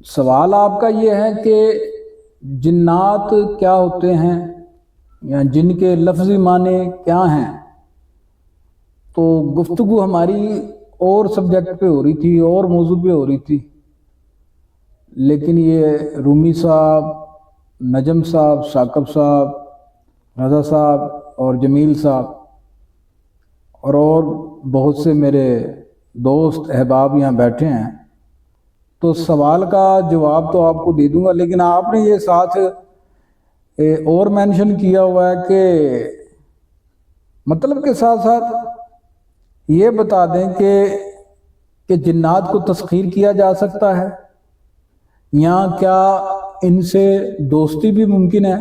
سوال آپ کا یہ ہے کہ جنات کیا ہوتے ہیں یا جن کے لفظی معنی کیا ہیں. تو گفتگو ہماری اور سبجیکٹ پہ ہو رہی تھی اور موضوع پہ ہو رہی تھی، لیکن یہ رومی صاحب، نجم صاحب، ثاقب صاحب، رضا صاحب اور جمیل صاحب اور بہت سے میرے دوست احباب یہاں بیٹھے ہیں، تو سوال کا جواب تو آپ کو دے دوں گا، لیکن آپ نے یہ ساتھ اور مینشن کیا ہوا ہے کہ مطلب کے ساتھ ساتھ یہ بتا دیں کہ جنات کو تسخیر کیا جا سکتا ہے یا کیا ان سے دوستی بھی ممکن ہے.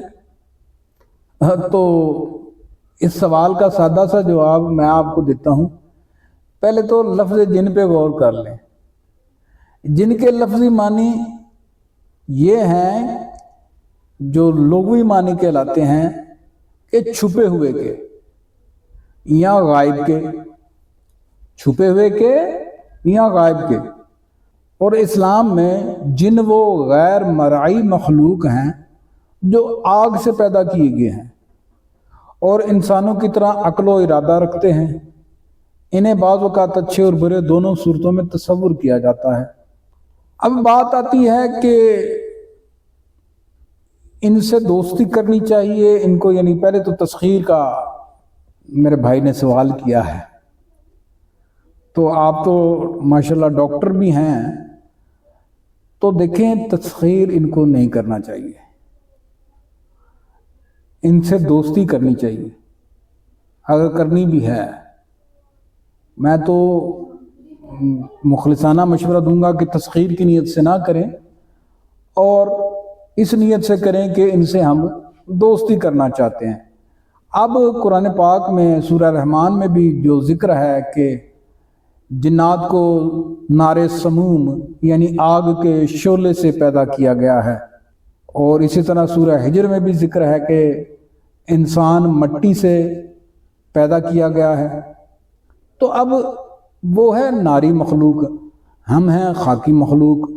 تو اس سوال کا سادہ سا جواب میں آپ کو دیتا ہوں. پہلے تو لفظ جن پہ غور کر لیں. جن کے لفظی معنی یہ ہیں جو لغوی معنی کہلاتے ہیں کہ چھپے ہوئے کے یا غائب کے، چھپے ہوئے کے یا غائب کے. اور اسلام میں جن وہ غیر مرئی مخلوق ہیں جو آگ سے پیدا کیے گئے ہیں اور انسانوں کی طرح عقل و ارادہ رکھتے ہیں. انہیں بعض اوقات اچھے اور برے دونوں صورتوں میں تصور کیا جاتا ہے. اب بات آتی ہے کہ ان سے دوستی کرنی چاہیے ان کو، یعنی پہلے تو تسخیر کا میرے بھائی نے سوال کیا ہے، تو آپ تو ماشاءاللہ ڈاکٹر بھی ہیں، تو دیکھیں تسخیر ان کو نہیں کرنا چاہیے، ان سے دوستی کرنی چاہیے اگر کرنی بھی ہے. میں تو مخلصانہ مشورہ دوں گا کہ تسخیر کی نیت سے نہ کریں اور اس نیت سے کریں کہ ان سے ہم دوستی کرنا چاہتے ہیں. اب قرآن پاک میں سورہ رحمان میں بھی جو ذکر ہے کہ جنات کو نار سموم یعنی آگ کے شعلے سے پیدا کیا گیا ہے، اور اسی طرح سورہ حجر میں بھی ذکر ہے کہ انسان مٹی سے پیدا کیا گیا ہے. تو اب وہ ہے ناری مخلوق، ہم ہیں خاکی مخلوق،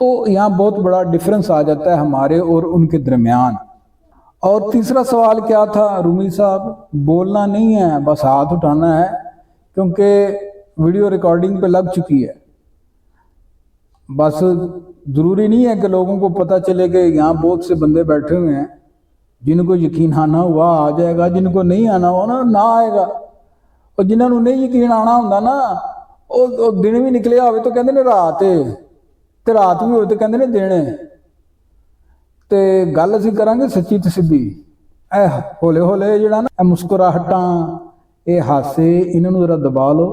تو یہاں بہت بڑا ڈفرنس آ جاتا ہے ہمارے اور ان کے درمیان. اور تیسرا سوال کیا تھا رومی صاحب؟ بولنا نہیں ہے، بس ہاتھ اٹھانا ہے کیونکہ ویڈیو ریکارڈنگ پہ لگ چکی ہے. بس ضروری نہیں ہے کہ لوگوں کو پتہ چلے کہ یہاں بہت سے بندے بیٹھے ہوئے ہیں، جن کو یقین آنا ہوا آ جائے گا، جن کو نہیں آنا ہوا نا نہ آئے گا. اور جنہوں نے نہیں یقین آنا ہوں نا وہ دن بھی نکلے ہوئے تو کہتے ہیں رات، تے رات بھی ہوئے تو کہتے ہیں دن. تے گل اسی کریں گے سچی تے سیدھی. اے ہولے ہولے جڑا نا اے مسکراہٹاں اے ہاسے انہوں ذرا دبا لو،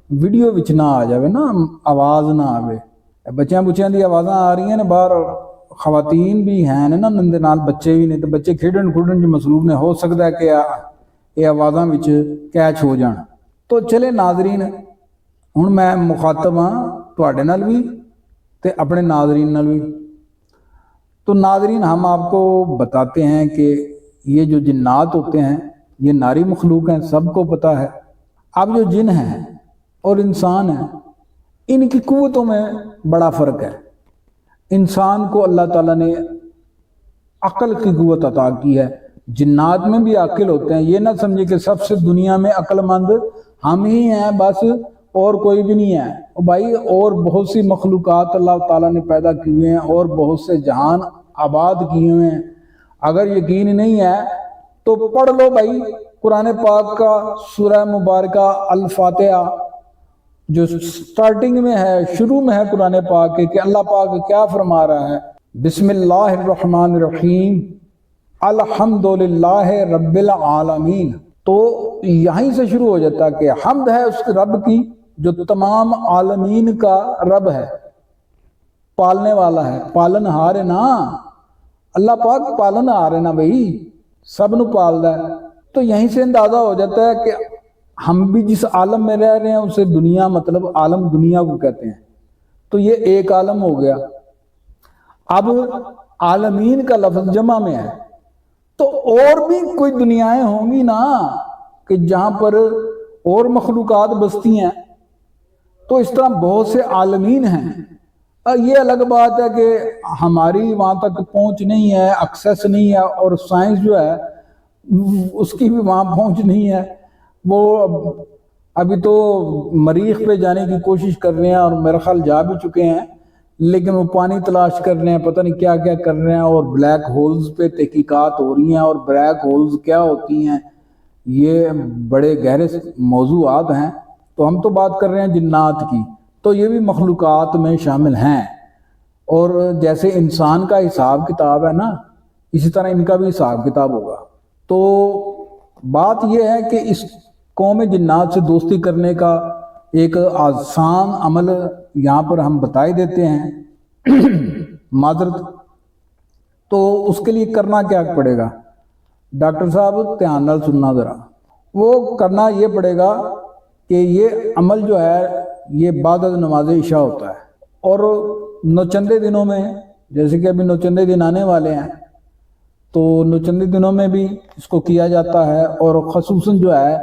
ویڈیو وچ نہ آ جاوے نا، آواز نہ آوے. بچیاں بچیاں دی آوازاں آ رہی ہیں باہر، خواتین بھی ہیں نا نندے نال، بچے بھی نے، تو بچے کھیڈن کھوڈن جو مصروف نے، ہو سکتا ہے کہ یہ آوازاں وچ کیچ ہو جان. تو چلے ناظرین، ہن میں مخاطب ہاں تواڈے نال بھی تے اپنے ناظرین نال بھی. تو ناظرین ہم آپ کو بتاتے ہیں کہ یہ جو جنات ہوتے ہیں یہ ناری مخلوق ہیں، سب کو پتہ ہے. اب جو جن ہیں اور انسان ہیں ان کی قوتوں میں بڑا فرق ہے. انسان کو اللہ تعالیٰ نے عقل کی قوت عطا کی ہے، جنات میں بھی عاقل ہوتے ہیں. یہ نہ سمجھے کہ سب سے دنیا میں عقل مند ہم ہی ہیں بس اور کوئی بھی نہیں ہے. بھائی اور بہت سی مخلوقات اللہ تعالیٰ نے پیدا کی ہوئے ہیں اور بہت سے جہان آباد کیے ہوئے ہیں. اگر یقین نہیں ہے تو پڑھ لو بھائی قرآن پاک کا سورہ مبارکہ الفاتحہ، جو سٹارٹنگ میں ہے، شروع میں ہے قرآن پاک کے، کہ اللہ پاک کیا فرما رہا ہے؟ بسم اللہ الرحمن الرحیم الحمدللہ رب العالمین. تو یہیں سے شروع ہو جاتا ہے کہ حمد ہے اس رب کی جو تمام عالمین کا رب ہے، پالنے والا ہے، پالن ہار ہے نا. اللہ پاک پالن ہار ہے نا بھائی، سب نو پالدا ہے. تو یہیں سے اندازہ ہو جاتا ہے کہ ہم بھی جس عالم میں رہ رہے ہیں اسے دنیا، مطلب عالم دنیا کو کہتے ہیں. تو یہ ایک عالم ہو گیا. اب عالمین کا لفظ جمع میں ہے تو اور بھی کوئی دنیایں ہوں گی نا کہ جہاں پر اور مخلوقات بستی ہیں. تو اس طرح بہت سے عالمین ہیں. یہ الگ بات ہے کہ ہماری وہاں تک پہنچ نہیں ہے، ایکسیس نہیں ہے، اور سائنس جو ہے اس کی بھی وہاں پہنچ نہیں ہے. وہ ابھی تو مریخ پہ جانے کی کوشش کر رہے ہیں اور میرا خیال جا بھی چکے ہیں، لیکن وہ پانی تلاش کر رہے ہیں، پتہ نہیں کیا کیا کر رہے ہیں، اور بلیک ہولز پہ تحقیقات ہو رہی ہیں. اور بلیک ہولز کیا ہوتی ہیں یہ بڑے گہرے موضوعات ہیں. تو ہم تو بات کر رہے ہیں جنات کی، تو یہ بھی مخلوقات میں شامل ہیں. اور جیسے انسان کا حساب کتاب ہے نا، اسی طرح ان کا بھی حساب کتاب ہوگا. تو بات یہ ہے کہ اس قوم جنات سے دوستی کرنے کا ایک آسان عمل یہاں پر ہم بتائی دیتے ہیں معذرت. تو اس کے لیے کرنا کیا پڑے گا ڈاکٹر صاحب؟ دھیان نال سننا ذرا. وہ کرنا یہ پڑے گا کہ یہ عمل جو ہے یہ بعد از نماز عشاء ہوتا ہے. اور نوچندے دنوں میں، جیسے کہ ابھی نوچندے دن آنے والے ہیں، تو نوچندے دنوں میں بھی اس کو کیا جاتا ہے، اور خصوصاً جو ہے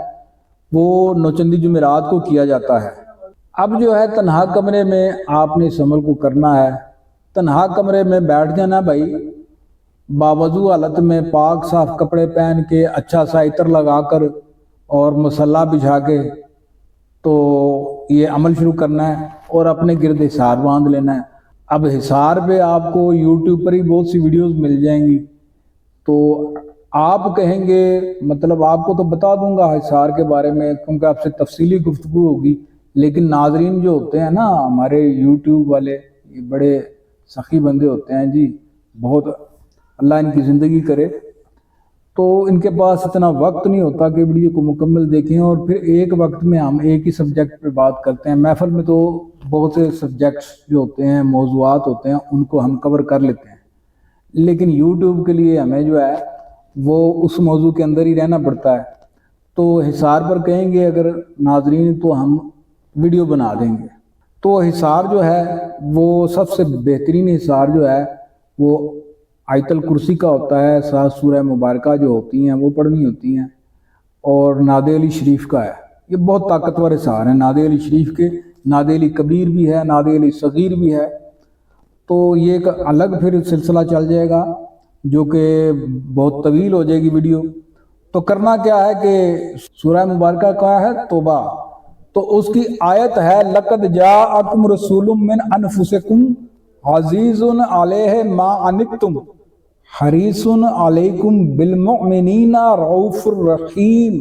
وہ نوچندی جمعرات کو کیا جاتا ہے. اب جو ہے تنہا کمرے میں آپ نے اس عمل کو کرنا ہے. تنہا کمرے میں بیٹھ جانا بھائی، باوضو حالت میں پاک صاف کپڑے پہن کے، اچھا سا عطر لگا کر اور مصلی بچھا کے، تو یہ عمل شروع کرنا ہے اور اپنے گرد حصار باندھ لینا ہے. اب حصار پہ آپ کو یوٹیوب پر ہی بہت سی ویڈیوز مل جائیں گی، تو آپ کہیں گے مطلب آپ کو تو بتا دوں گا حصار کے بارے میں، کیونکہ آپ سے تفصیلی گفتگو ہوگی، لیکن ناظرین جو ہوتے ہیں نا ہمارے یوٹیوب والے، یہ بڑے سخی بندے ہوتے ہیں جی، بہت اللہ ان کی زندگی کرے. تو ان کے پاس اتنا وقت نہیں ہوتا کہ ویڈیو کو مکمل دیکھیں، اور پھر ایک وقت میں ہم ایک ہی سبجیکٹ پہ بات کرتے ہیں. محفل میں تو بہت سے سبجیکٹس جو ہوتے ہیں، موضوعات ہوتے ہیں، ان کو ہم کور کر لیتے ہیں، لیکن یوٹیوب کے لیے ہمیں جو ہے وہ اس موضوع کے اندر ہی رہنا پڑتا ہے. تو حصار پر کہیں گے اگر ناظرین تو ہم ویڈیو بنا دیں گے. تو حصار جو ہے وہ سب سے بہترین حصار جو ہے وہ آیت الکرسی کا ہوتا ہے، 7 سورہ مبارکہ جو ہوتی ہیں وہ پڑھنی ہوتی ہیں، اور ناد علی شریف کا ہے. یہ بہت طاقتور حصار ہیں ناد علی شریف کے. ناد علی کبیر بھی ہے، ناد علی صغیر بھی ہے. تو یہ ایک الگ پھر سلسلہ چل جائے گا جو کہ بہت طویل ہو جائے گی ویڈیو. تو کرنا کیا ہے کہ سورہ مبارکہ کا ہے توبہ، تو اس کی آیت ہے لَقَدْ جَاءَكُمْ رَسُولٌ مِّنْ أَنفُسِكُمْ عَزِيزٌ عَلَيْهِ مَا عَنِتُّمْ حَرِيصٌ عَلَيْكُمْ بِالْمُؤْمِنِينَ رَءُوفٌ رَحِيمٌ.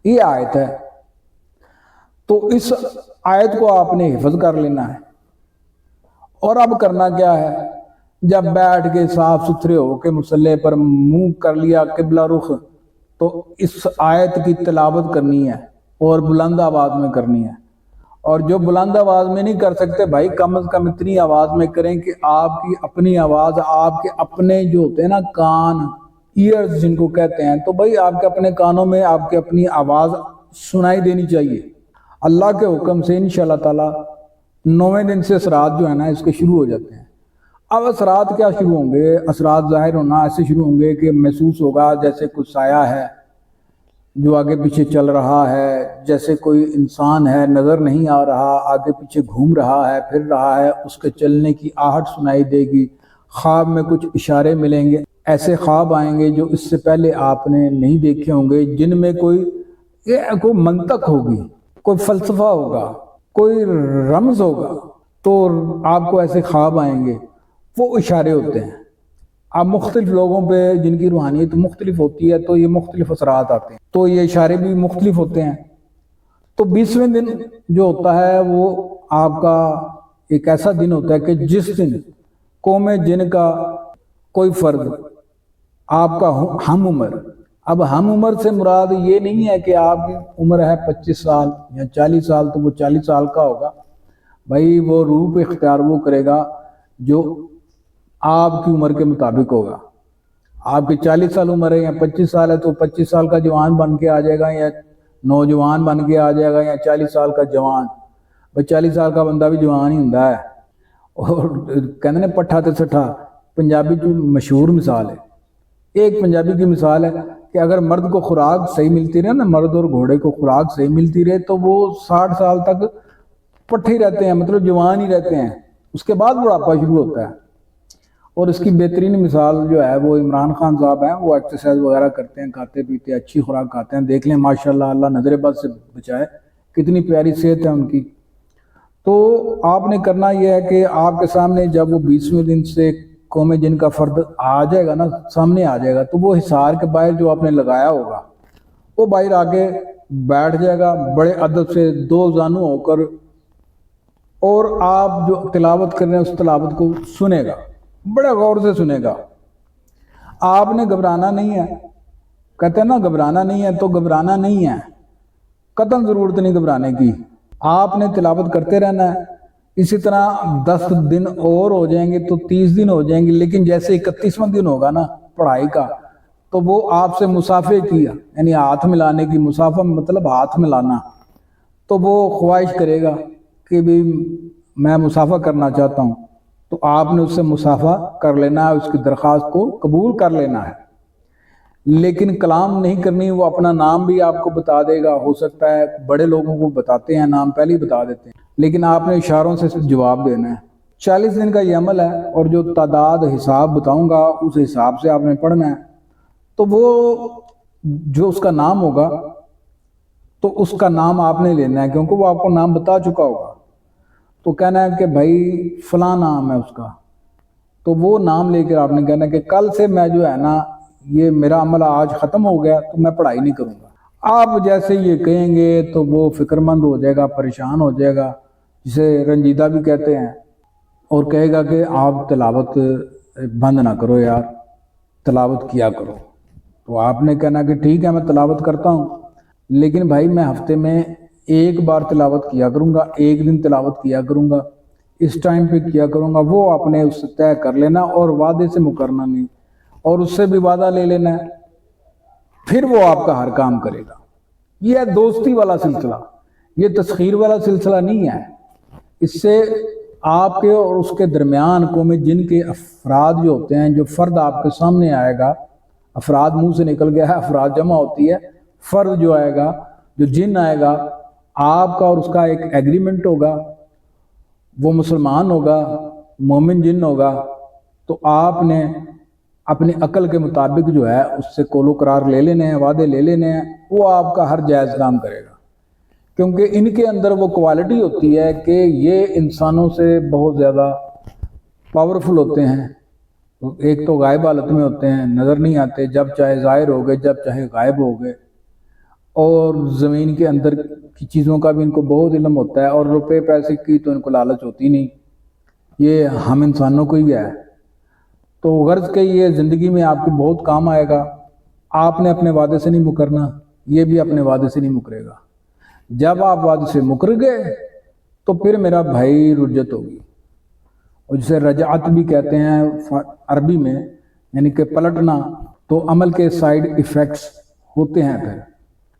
یہ آیت ہے. تو اس آیت کو آپ نے حفظ کر لینا ہے. اور اب کرنا کیا ہے، جب بیٹھ کے صاف ستھرے ہو کے مصلی پر منہ کر لیا قبلہ رخ، تو اس آیت کی تلاوت کرنی ہے اور بلند آواز میں کرنی ہے. اور جو بلند آواز میں نہیں کر سکتے بھائی، کم از کم اتنی آواز میں کریں کہ آپ کی اپنی آواز، آپ کے اپنے جو ہوتے ہیں نا کان، ایئرز جن کو کہتے ہیں، تو بھائی آپ کے اپنے کانوں میں آپ کے اپنی آواز سنائی دینی چاہیے. اللہ کے حکم سے انشاءاللہ تعالی 9ویں دن سے اثرات جو ہے نا اس کے شروع ہو جاتے ہیں. اب اثرات کیا شروع ہوں گے؟ اثرات ظاہر ہونا ایسے شروع ہوں گے کہ محسوس ہوگا جیسے کوئی سایہ ہے جو آگے پیچھے چل رہا ہے، جیسے کوئی انسان ہے نظر نہیں آ رہا، آگے پیچھے گھوم رہا ہے، پھر رہا ہے، اس کے چلنے کی آہٹ سنائی دے گی. خواب میں کچھ اشارے ملیں گے، ایسے خواب آئیں گے جو اس سے پہلے آپ نے نہیں دیکھے ہوں گے، جن میں کوئی منطق ہوگی، کوئی فلسفہ ہوگا، کوئی رمز ہوگا. تو آپ کو ایسے خواب آئیں گے، وہ اشارے ہوتے ہیں. اب مختلف لوگوں پہ جن کی روحانیت مختلف ہوتی ہے تو یہ مختلف اثرات آتے ہیں، تو یہ اشارے بھی مختلف ہوتے ہیں. تو 20ویں دن جو ہوتا ہے وہ آپ کا ایک ایسا دن ہوتا ہے کہ جس دن قوم جن کا کوئی فرد آپ کا ہم عمر، اب ہم عمر سے مراد یہ نہیں ہے کہ آپ کی عمر ہے 25 سال یا 40 سال تو وہ 40 سال کا ہوگا. بھائی وہ روح پہ اختیار وہ کرے گا جو آپ کی عمر کے مطابق ہوگا. آپ کی 40 سال عمر ہے یا 25 سال ہے تو 25 سال کا جوان بن کے آ جائے گا، یا نوجوان بن کے آ جائے گا، یا 40 سال کا جوان. بھائی 40 سال کا بندہ بھی جوان ہی ہوندا ہے. اور کہتے ہیں پٹھا تے سٹھا، پنجابی کی مشہور مثال ہے. ایک پنجابی کی مثال ہے کہ اگر مرد کو خوراک صحیح ملتی رہے نا، مرد اور گھوڑے کو خوراک صحیح ملتی رہے تو وہ 60 سال تک پٹھے ہی رہتے ہیں، مطلب جوان ہی رہتے ہیں. اس کے بعد بڑھاپا شروع ہوتا ہے. اور اس کی بہترین مثال جو ہے وہ عمران خان صاحب ہیں. وہ ایکسرسائز وغیرہ کرتے ہیں, کھاتے پیتے, اچھی خوراک کھاتے ہیں. دیکھ لیں ماشاءاللہ, اللہ نظر بد سے بچائے, کتنی پیاری صحت ہے ان کی. تو آپ نے کرنا یہ ہے کہ آپ کے سامنے جب وہ 20ویں دن سے قوم جن کا فرد آ جائے گا نا, سامنے آ جائے گا, تو وہ حصار کے باہر جو آپ نے لگایا ہوگا وہ باہر آگے بیٹھ جائے گا بڑے ادب سے 2 زانو ہو کر, اور آپ جو تلاوت کر رہے ہیں اس تلاوت کو سنے گا, بڑے غور سے سنے گا. آپ نے گھبرانا نہیں ہے. کہتے ہیں نا گھبرانا نہیں ہے, تو گھبرانا نہیں ہے, قطعاً ضرورت نہیں گھبرانے کی. آپ نے تلاوت کرتے رہنا ہے. اسی طرح 10 دن اور ہو جائیں گے تو 30 دن ہو جائیں گے, لیکن جیسے 31واں دن ہوگا نا پڑھائی کا, تو وہ آپ سے مصافحے کی, یعنی ہاتھ ملانے کی, مصافحہ مطلب ہاتھ ملانا, تو وہ خواہش کرے گا کہ بھی میں مصافحہ کرنا چاہتا ہوں, تو آپ نے اس سے مصافحہ کر لینا ہے, اس کی درخواست کو قبول کر لینا ہے. لیکن کلام نہیں کرنی. وہ اپنا نام بھی آپ کو بتا دے گا, ہو سکتا ہے بڑے لوگوں کو بتاتے ہیں نام, پہلے ہی بتا دیتے ہیں, لیکن آپ نے اشاروں سے جواب دینا ہے. 40 دن کا یہ عمل ہے, اور جو تعداد حساب بتاؤں گا اس حساب سے آپ نے پڑھنا ہے. تو وہ جو اس کا نام ہوگا تو اس کا نام آپ نے لینا ہے, کیونکہ وہ آپ کو نام بتا چکا ہوگا. تو کہنا ہے کہ بھائی فلاں نام ہے اس کا, تو وہ نام لے کر آپ نے کہنا ہے کہ کل سے میں جو ہے نا, یہ میرا عمل آج ختم ہو گیا تو میں پڑھائی نہیں کروں گا. آپ جیسے یہ کہیں گے تو وہ فکر مند ہو جائے گا, پریشان ہو جائے گا, جسے رنجیدہ بھی کہتے ہیں, اور کہے گا کہ آپ تلاوت بند نہ کرو یار, تلاوت کیا کرو. تو آپ نے کہنا کہ ٹھیک ہے میں تلاوت کرتا ہوں, لیکن بھائی میں ہفتے میں 1 بار تلاوت کیا کروں گا, 1 دن تلاوت کیا کروں گا, اس ٹائم پہ کیا کروں گا. وہ آپ نے اس سے طے کر لینا, اور وعدے سے مکرنا نہیں, اور اس سے بھی وعدہ لے لینا ہے, پھر وہ آپ کا ہر کام کرے گا. یہ ہے دوستی والا سلسلہ, یہ تسخیر والا سلسلہ نہیں ہے. اس سے آپ کے اور اس کے درمیان قوم جن کے افراد جو ہوتے ہیں, جو فرد آپ کے سامنے آئے گا, افراد منہ سے نکل گیا ہے, افراد جمع ہوتی ہے, فرد جو آئے گا, جو جن آئے گا, آپ کا اور اس کا ایک ایگریمنٹ ہوگا. وہ مسلمان ہوگا, مومن جن ہوگا, تو آپ نے اپنی عقل کے مطابق جو ہے اس سے قول و قرار لے لینے ہیں, وعدے لے لینے ہیں. وہ آپ کا ہر جائز کام کرے گا, کیونکہ ان کے اندر وہ کوالٹی ہوتی ہے کہ یہ انسانوں سے بہت زیادہ پاورفل ہوتے ہیں. ایک تو غائب حالت میں ہوتے ہیں, نظر نہیں آتے, جب چاہے ظاہر ہو گئے, جب چاہے غائب ہو گئے, اور زمین کے اندر کی چیزوں کا بھی ان کو بہت علم ہوتا ہے, اور روپے پیسے کی تو ان کو لالچ ہوتی نہیں. یہ ہم انسانوں کو ہی ہے. تو غرض کہ یہ زندگی میں آپ کو بہت کام آئے گا. آپ نے اپنے وعدے سے نہیں مکرنا, یہ بھی اپنے وعدے سے نہیں مکرے گا. جب آپ وعدے سے مکر گئے تو پھر میرا بھائی رجت ہوگی, اور جسے رجعت بھی کہتے ہیں عربی میں, یعنی کہ پلٹنا. تو عمل کے سائیڈ ایفیکٹس ہوتے ہیں پھر,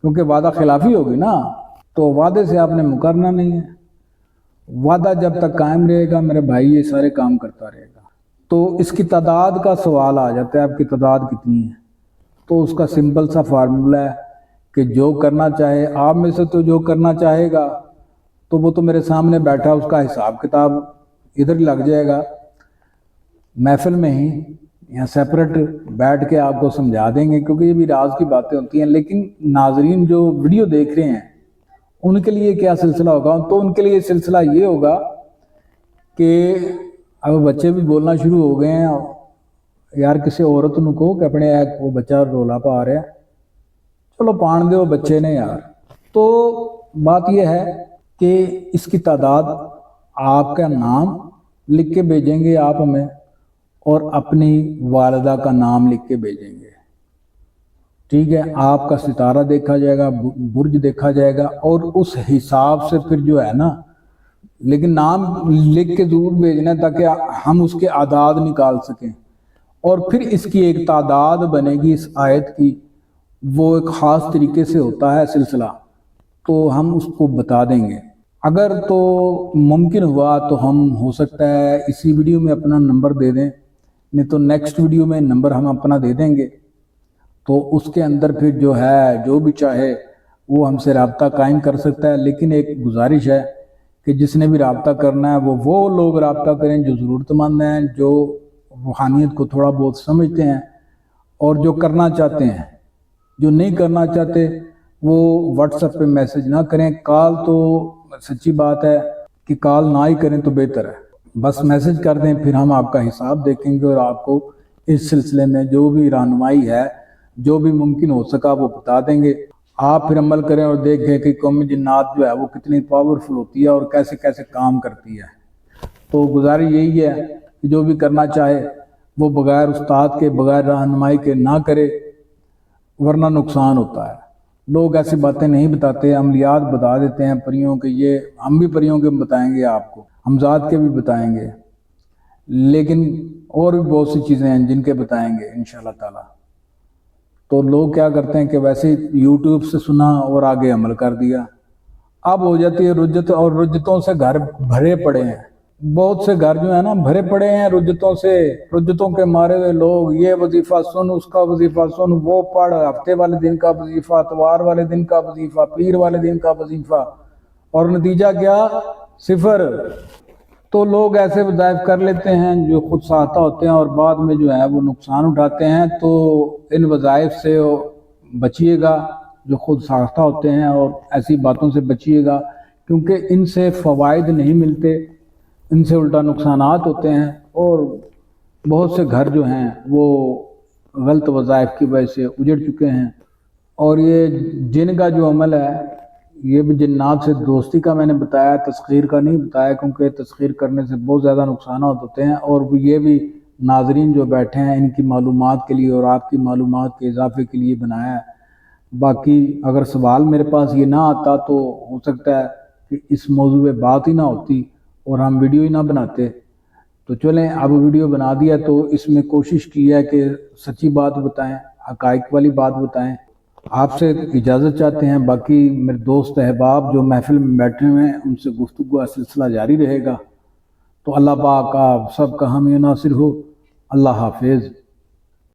کیونکہ وعدہ خلافی ہوگی نا, تو وعدے سے آپ نے مکرنا نہیں ہے. وعدہ جب تک قائم رہے گا میرے بھائی, یہ سارے کام کرتا رہے گا. تو اس کی تعداد کا سوال آ جاتا ہے, آپ کی تعداد کتنی ہے؟ تو اس کا سمپل سا فارمولہ ہے کہ جو کرنا چاہے آپ میں سے, تو جو کرنا چاہے گا تو وہ تو میرے سامنے بیٹھا, اس کا حساب کتاب ادھر لگ جائے گا محفل میں ہی, یا سیپریٹ بیٹھ کے آپ کو سمجھا دیں گے, کیونکہ یہ بھی راز کی باتیں ہوتی ہیں. لیکن ناظرین جو ویڈیو دیکھ رہے ہیں ان کے لیے کیا سلسلہ ہوگا؟ تو ان کے لیے سلسلہ یہ ہوگا کہ اب بچے بھی بولنا شروع ہو گئے ہیں, یار کسی عورت نو کہو کہ اپنے وہ بچہ رولا پا رہا ہے, چلو پان دے وہ بچے نے یار. تو بات یہ ہے کہ اس کی تعداد, آپ کا نام لکھ کے بھیجیں گے آپ ہمیں, اور اپنی والدہ کا نام لکھ کے بھیجیں گے. ٹھیک ہے, آپ کا ستارہ دیکھا جائے گا, برج دیکھا جائے گا, اور اس حساب سے پھر جو ہے نا, لیکن نام لکھ کے ضرور بھیجنا ہے تاکہ ہم اس کے اعداد نکال سکیں. اور پھر اس کی ایک تعداد بنے گی اس آیت کی, وہ ایک خاص طریقے سے ہوتا ہے سلسلہ, تو ہم اس کو بتا دیں گے. اگر تو ممکن ہوا تو ہم ہو سکتا ہے اسی ویڈیو میں اپنا نمبر دے دیں, نہیں تو نیکسٹ ویڈیو میں نمبر ہم اپنا دے دیں گے. تو اس کے اندر پھر جو ہے جو بھی چاہے وہ ہم سے رابطہ قائم کر سکتا ہے. لیکن ایک گزارش ہے کہ جس نے بھی رابطہ کرنا ہے وہ لوگ رابطہ کریں جو ضرورت مند ہیں، جو روحانیت کو تھوڑا بہت سمجھتے ہیں اور جو کرنا چاہتے ہیں۔ جو نہیں کرنا چاہتے وہ واٹس ایپ پہ میسج نہ کریں۔ کال تو سچی بات ہے کہ کال نہ ہی کریں تو بہتر ہے، بس میسج کر دیں، پھر ہم آپ کا حساب دیکھیں گے اور آپ کو اس سلسلے میں جو بھی رہنمائی ہے، جو بھی ممکن ہو سکا وہ بتا دیں گے۔ آپ پھر عمل کریں اور دیکھیں کہ قومی جنات جو ہے وہ کتنی پاورفل ہوتی ہے اور کیسے کیسے کام کرتی ہے۔ تو گزارش یہی ہے کہ جو بھی کرنا چاہے وہ بغیر استاد کے، بغیر رہنمائی کے نہ کرے، ورنہ نقصان ہوتا ہے۔ لوگ ایسی باتیں نہیں بتاتے، عملیات بتا دیتے ہیں پریوں کے، یہ ہم بھی پریوں کے بتائیں گے آپ کو، ہمزاد کے بھی بتائیں گے، لیکن اور بھی بہت سی چیزیں ہیں جن کے بتائیں گے انشاءاللہ تعالی۔ تو لوگ کیا کرتے ہیں کہ ویسے یوٹیوب سے سنا اور آگے عمل کر دیا۔ اب ہو جاتی ہے رجت، اور رجتوں سے گھر بھرے پڑے ہیں۔ بہت سے گھر جو ہے نا بھرے پڑے ہیں رجتوں سے، رجتوں کے مارے ہوئے لوگ، یہ وظیفہ سن، اس کا وظیفہ سن، وہ پڑھ، ہفتے والے دن کا وظیفہ، اتوار والے دن کا وظیفہ، پیر والے دن کا وظیفہ، اور نتیجہ کیا؟ صفر۔ تو لوگ ایسے وظائف کر لیتے ہیں جو خود ساختہ ہوتے ہیں اور بعد میں جو ہے وہ نقصان اٹھاتے ہیں۔ تو ان وظائف سے بچیے گا جو خود ساختہ ہوتے ہیں، اور ایسی باتوں سے بچیے گا کیونکہ ان سے فوائد نہیں ملتے، ان سے الٹا نقصانات ہوتے ہیں، اور بہت سے گھر جو ہیں وہ غلط وظائف کی وجہ سے اجڑ چکے ہیں۔ اور یہ جن کا جو عمل ہے، یہ بھی جنات سے دوستی کا میں نے بتایا، تسخیر کا نہیں بتایا، کیونکہ تسخیر کرنے سے بہت زیادہ نقصانات ہوتے ہیں، اور یہ بھی ناظرین جو بیٹھے ہیں ان کی معلومات کے لیے اور آپ کی معلومات کے اضافے کے لیے بنایا ہے۔ باقی اگر سوال میرے پاس یہ نہ آتا تو ہو سکتا ہے کہ اس موضوع پہ بات ہی نہ ہوتی اور ہم ویڈیو ہی نہ بناتے۔ تو چلیں اب ویڈیو بنا دیا تو اس میں کوشش کی ہے کہ سچی بات بتائیں، حقائق والی بات بتائیں۔ آپ سے اجازت چاہتے ہیں، باقی میرے دوست احباب جو محفل میں بیٹھے ہوئے ہیں ان سے گفتگو کا سلسلہ جاری رہے گا۔ تو اللہ پاک آپ سب کا حامی و ناصر ہو۔ اللہ حافظ۔